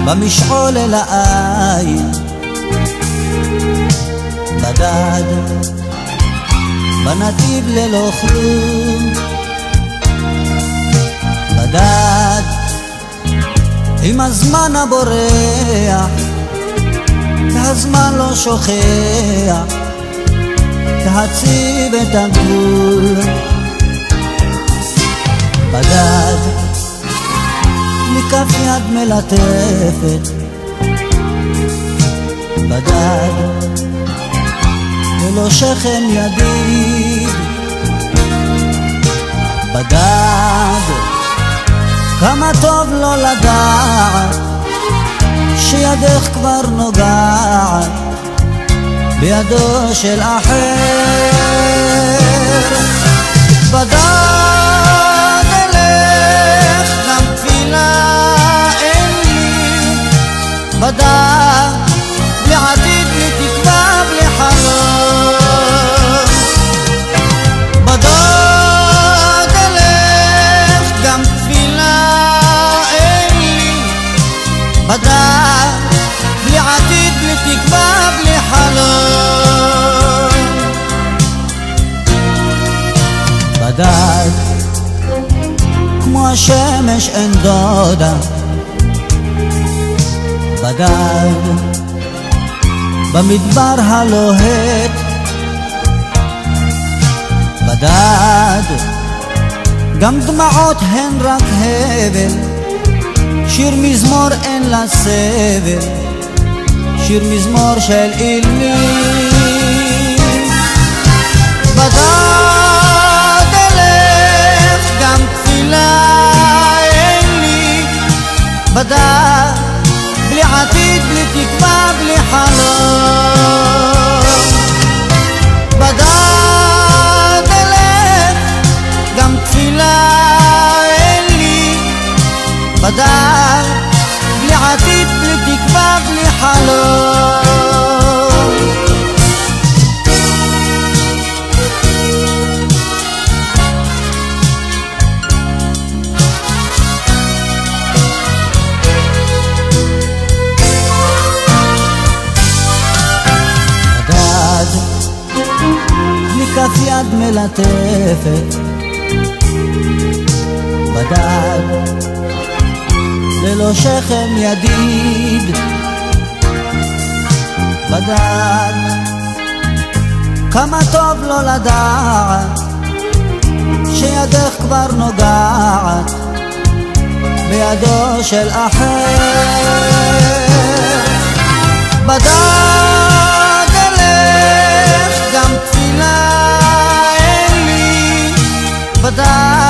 במשעול אל העין, בדד בנתיב ללא כלום, בדד עם הזמן הבורח, והזמן לא שוכח להציב את הגבול. בדד מכף יד מלטפת, בדד ולא שכם ידיד, בדד כמה טוב לא לדעת שידך כבר נוגעת בידו של אחר. בדד אלך גם תפילה אין לי, בדד בלי עתיד בלי תקווה בלי חלום, בדד אלך גם תפילה אין לי, בדד בלי עתיד בלי תקווה בלי חלום. בדד כמו השמש אין דודה, בדד במדבר הלוהט, בדד גם דמעות הן רק הבל, שיר מזמור אין לה סבל, שיר מזמור של אילמים. בדד אלך גם תפילה אין לי, בדד בלי עתיד בלי תקווה בלי חלום, בדד אלך גם תפילה אין לי, בדד בלי עתיד בלי תקווה בלי חלום. מכף יד מלטפת, בדד ללא שכם ידיד, בדד כמה טוב לא לדעת שידך כבר נוגעת בידו של אחר. בדד אלך גם תפילה אין לי, בדד